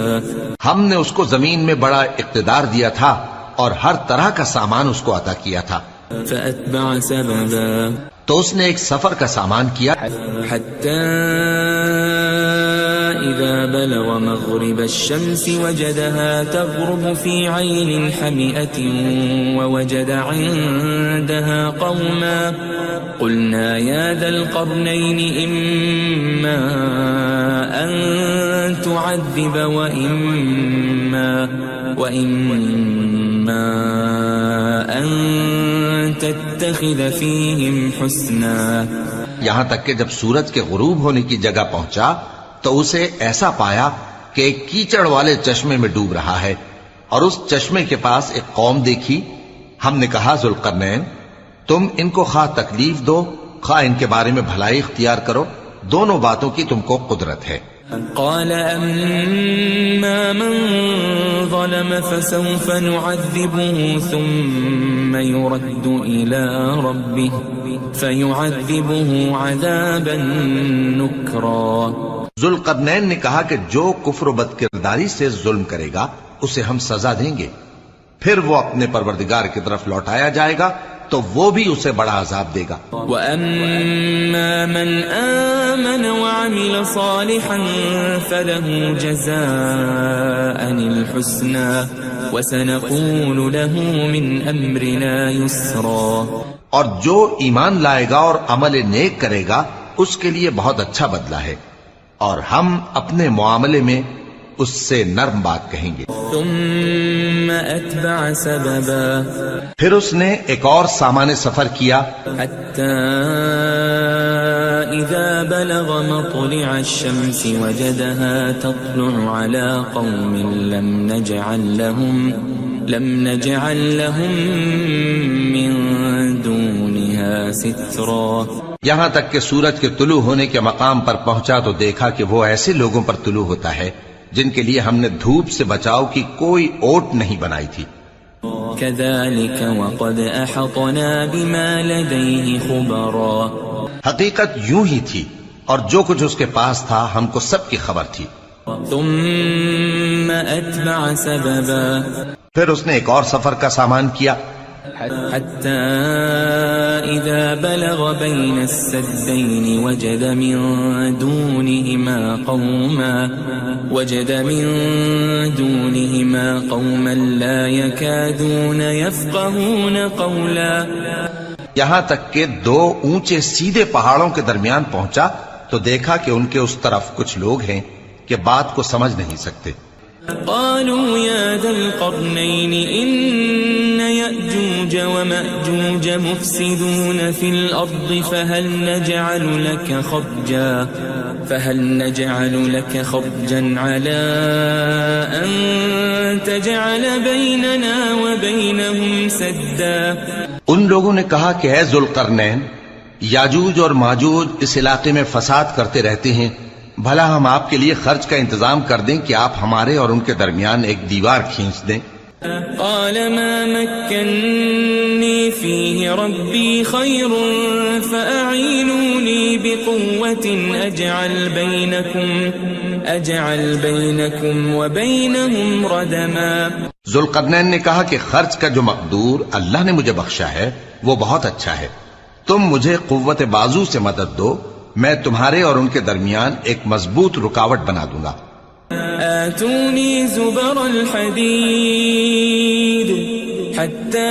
ہم نے اس کو زمین میں بڑا اقتدار دیا تھا اور ہر طرح کا سامان اس کو عطا کیا تھا. فَأَتْبَعَ سَبَبًا. تو اس نے ایک سفر کا سامان کیا حَتَّى إِذَا بَلَغَ مَغْرِبَ الشَّمْسِ وَجَدَهَا تَغْرُبُ فِي عَيْنٍ حَمِئَةٍ وَوَجَدَ عِندَهَا قَوْمًا قُلْنَا يَا ذَا الْقَرْنَيْنِ إِمَّا أَن تُعَذِّبَ وَإِمَّا أَن تَتَّخِذَ فِيهِمْ حُسْنًا. یہاں تک کہ جب سورج کے غروب ہونے کی جگہ پہنچا تو اسے ایسا پایا کہ ایک کیچڑ والے چشمے میں ڈوب رہا ہے، اور اس چشمے کے پاس ایک قوم دیکھی. ہم نے کہا ذوالقرنین تم ان کو خواہ تکلیف دو خواہ ان کے بارے میں بھلائی اختیار کرو، دونوں باتوں کی تم کو قدرت ہے۔ قال أما من ظلم فسوف نعذبه ثم يرد إلى ربه فيعذبه عذابا نكرا۔ ذوالقرنین نے کہا کہ جو کفر و بد کرداری سے ظلم کرے گا اسے ہم سزا دیں گے، پھر وہ اپنے پروردگار کی طرف لوٹایا جائے گا تو وہ بھی اسے بڑا عذاب دے گا۔ وَأَمَّا مَنْ آمَنَ وَعَمِلَ صَالِحًا فَلَهُ جَزَاءً الْحُسْنَى وَسَنَقُولُ لَهُ مِنْ أَمْرِنَا يُسْرًا۔ اور جو ایمان لائے گا اور عمل نیک کرے گا اس کے لیے بہت اچھا بدلہ ہے، اور ہم اپنے معاملے میں اس سے نرم بات کہیں گے۔ ثم أتبع سببا، پھر اس نے ایک اور سامان سفر کیا، حتى إذا بلغ مطلع الشمس وجدها تطلع على قوم لم نجعل لهم من دونها سترا۔ یہاں تک کہ سورج کے طلوع ہونے کے مقام پر پہنچا تو دیکھا کہ وہ ایسے لوگوں پر طلوع ہوتا ہے جن کے لیے ہم نے دھوپ سے بچاؤ کی کوئی اوٹ نہیں بنائی تھی۔ كذلك وقد أحطنا بما لديه خبرا۔ حقیقت یوں ہی تھی اور جو کچھ اس کے پاس تھا ہم کو سب کی خبر تھی۔ ثم أتبع سببا، پھر اس نے ایک اور سفر کا سامان کیا، حتى إذا بلغ بين السدين وجد من دونهما قوما لا يكادون يفقهون قولا۔ یہاں تک کہ دو اونچے سیدھے پہاڑوں کے درمیان پہنچا تو دیکھا کہ ان کے اس طرف کچھ لوگ ہیں کہ بات کو سمجھ نہیں سکتے۔ قالوا يا ذا القرنين إن يأجوج ومأجوج مفسدون في الأرض فهل نجعل لك خرجا على أن تجعل بيننا وبينهم سدا۔ ان لوگوں نے کہا کہ اے ذوالقرنین، یاجوج اور ماجوج اس علاقے میں فساد کرتے رہتے ہیں، بھلا ہم آپ کے لیے خرچ کا انتظام کر دیں کہ آپ ہمارے اور ان کے درمیان ایک دیوار کھینچ دیں۔ قال ما مكنني فيه ربي خير فأعينوني بقوة أجعل بينكم وبينهم ردما۔ ذوالقرنین نے کہا کہ خرچ کا جو مقدور اللہ نے مجھے بخشا ہے وہ بہت اچھا ہے، تم مجھے قوت بازو سے مدد دو، میں تمہارے اور ان کے درمیان ایک مضبوط رکاوٹ بنا دوں گا۔ آتوني زبر الحديد حتى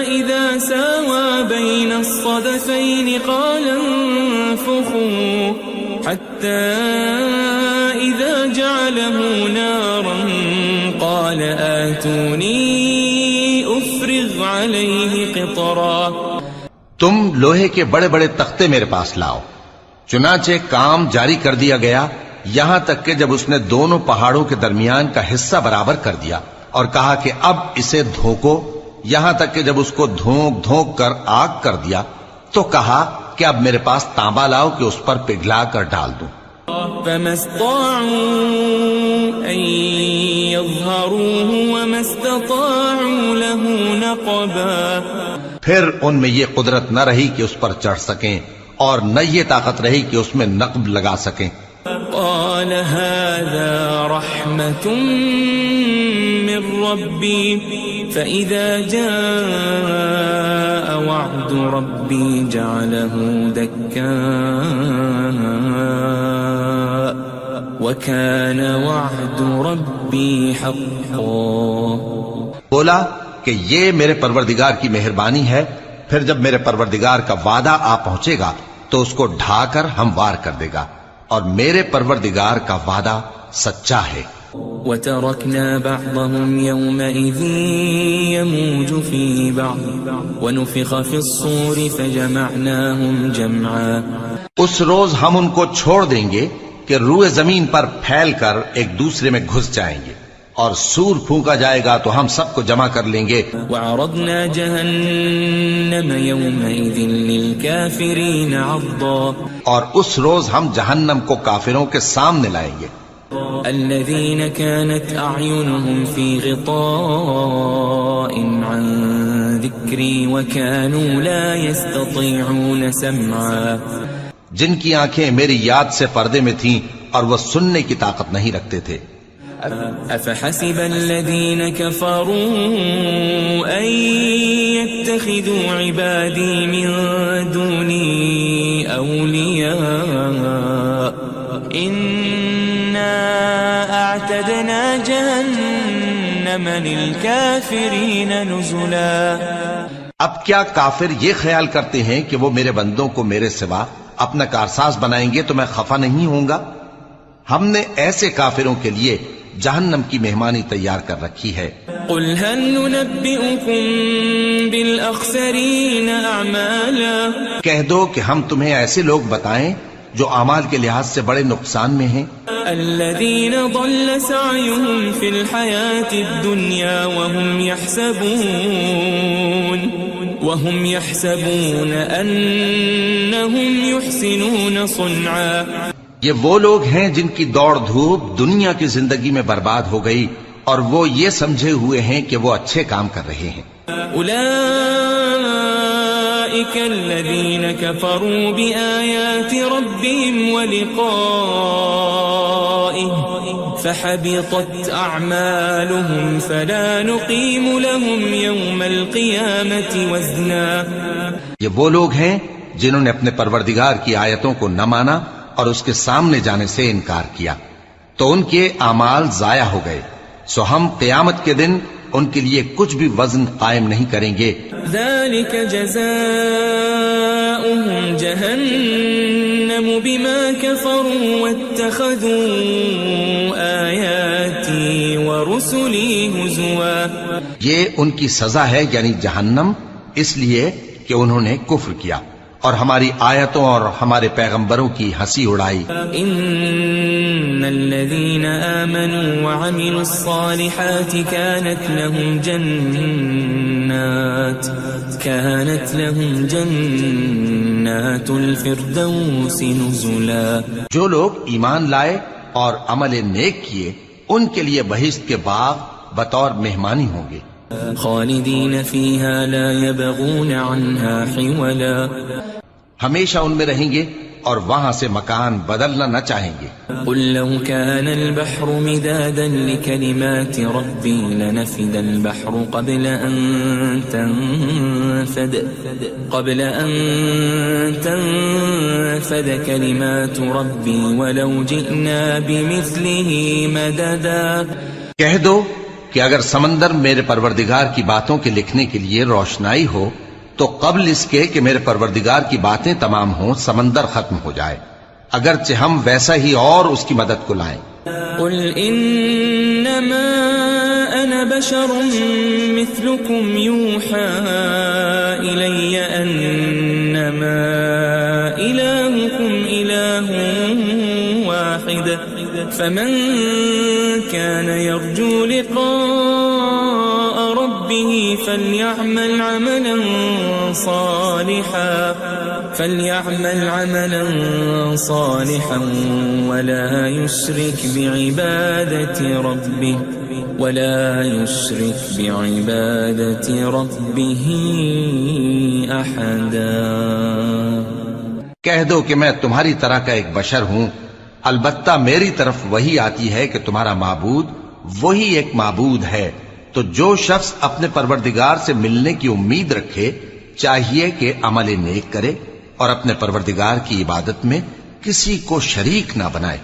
إذا ساوى بين الصدفين قال انفخوا حتى إذا جعله نارا قال آتوني أفرغ عليه قطرا۔ تم لوہے کے بڑے بڑے تختے میرے پاس لاؤ۔ چنانچہ کام جاری کر دیا گیا، یہاں تک کہ جب اس نے دونوں پہاڑوں کے درمیان کا حصہ برابر کر دیا اور کہا کہ اب اسے دھوکو، یہاں تک کہ جب اس کو دھونک دھونک کر آگ کر دیا تو کہا کہ اب میرے پاس تانبا لاؤ کہ اس پر پگھلا کر ڈال دوں۔ فما استطاعوا أن يظهروه وما استطاعوا له نقبا۔ پھر ان میں یہ قدرت نہ رہی کہ اس پر چڑھ سکیں اور نہ یہ طاقت رہی کہ اس میں نقب لگا سکیں۔ قال هذا رحمة من ربي فإذا جاء وعد ربي جعله دكاء وكان وعد ربي حقا۔ بولا کہ یہ میرے پروردگار کی مہربانی ہے، پھر جب میرے پروردگار کا وعدہ آ پہنچے گا تو اس کو ڈھا کر ہموار کر دے گا، اور میرے پروردگار کا وعدہ سچا ہے۔ وَتَرَكْنَا بَعْضَهُمْ يَوْمَئِذٍ يَمُوجُ فِي بَعْضٍ وَنُفِخَ فِي الصُّورِ فَجَمَعْنَاهُمْ جَمْعًا۔ اس روز ہم ان کو چھوڑ دیں گے کہ روئے زمین پر پھیل کر ایک دوسرے میں گھس جائیں گے، اور سور پھونکا جائے گا تو ہم سب کو جمع کر لیں گے. وعرضنا جهنم يومئذ للكافرين عرضا اور اس روز ہم جہنم کو کافروں کے سامنے لائیں گے. الذين كانت أعينهم في غطاء عن ذكري وكانوا لا يستطيعون سمعا جن کی آنکھیں میری یاد سے پردے میں تھیں اور وہ سننے کی طاقت نہیں رکھتے تھے. أفحسب الذين كفروا أن يتخذوا عبادي من دوني أولياء إنا أعتدنا جهنم للكافرين نزلا. اب کیا کافر یہ خیال کرتے ہیں کہ وہ میرے بندوں کو میرے سوا اپنا کارساز بنائیں گے تو میں خفا نہیں ہوں گا؟ ہم نے ایسے کافروں کے لیے جہنم کی مہمانی تیار کر رکھی ہے. قل هل ننبئكم بالأخسرين أعمالا کہہ دو کہ ہم تمہیں ایسے لوگ بتائیں جو اعمال کے لحاظ سے بڑے نقصان میں ہیں. الذين ضل سعيهم في الحياة الدنيا وهم يحسبون أنهم يحسنون صنعا. یہ وہ لوگ ہیں جن کی دوڑ دھوپ دنیا کی زندگی میں برباد ہو گئی اور وہ یہ سمجھے ہوئے ہیں کہ وہ اچھے کام کر رہے ہیں. أولئك الذين كفروا بآيات ربهم ولقائه فحبطت أعمالهم فلا نقيم لهم يوم القيامة وزنا. یہ وہ لوگ ہیں جنہوں نے اپنے پروردگار کی آیتوں کو نہ مانا اور اس کے سامنے جانے سے انکار کیا تو ان کے اعمال ضائع ہو گئے، سو ہم قیامت کے دن ان کے لیے کچھ بھی وزن قائم نہیں کریں گے. ذلك جزاؤهم جهنم بما كفروا واتخذوا آياتي ورسلي هزوا. یہ ان کی سزا ہے یعنی جہنم، اس لیے کہ انہوں نے کفر کیا اور ہماری آیتوں اور ہمارے پیغمبروں کی ہنسی اڑائی. ان الذين آمنوا وعملوا الصالحات كانت لهم جنات الفردوس نزلا. جو لوگ ایمان لائے اور عمل نیک کیے ان کے لیے بہشت کے باغ بطور مہمانی ہوں گے. خالدین فیہا لا یبغون عنہا حولا. ہمیشہ ان میں رہیں گے اور وہاں سے مکان بدلنا نہ چاہیں گے. قل لو كان البحر مدادا لكلمات ربي لنفد البحر قبل أن تنفد كلمات ربي ولو جئنا بمثله مددا. کہہ دو کہ اگر سمندر میرے پروردگار کی باتوں کے لکھنے کے لیے روشنائی ہو تو قبل اس کے کہ میرے پروردگار کی باتیں تمام ہوں سمندر ختم ہو جائے، اگرچہ ہم ویسا ہی اور اس کی مدد کو لائیں. قل انما انا بشر مثلكم يوحى الي انما الهكم اله واحد فمن كان يرجو لقاء ربه فليعمل عملا صالحا ولا يشرك بعبادة ربه أحدا. کہہ دو کہ میں تمہاری طرح کا ایک بشر ہوں، البتہ میری طرف وہی آتی ہے کہ تمہارا معبود وہی ایک معبود ہے. تو جو شخص اپنے پروردگار سے ملنے کی امید رکھے چاہیے کہ عمل نیک کرے اور اپنے پروردگار کی عبادت میں کسی کو شریک نہ بنائے.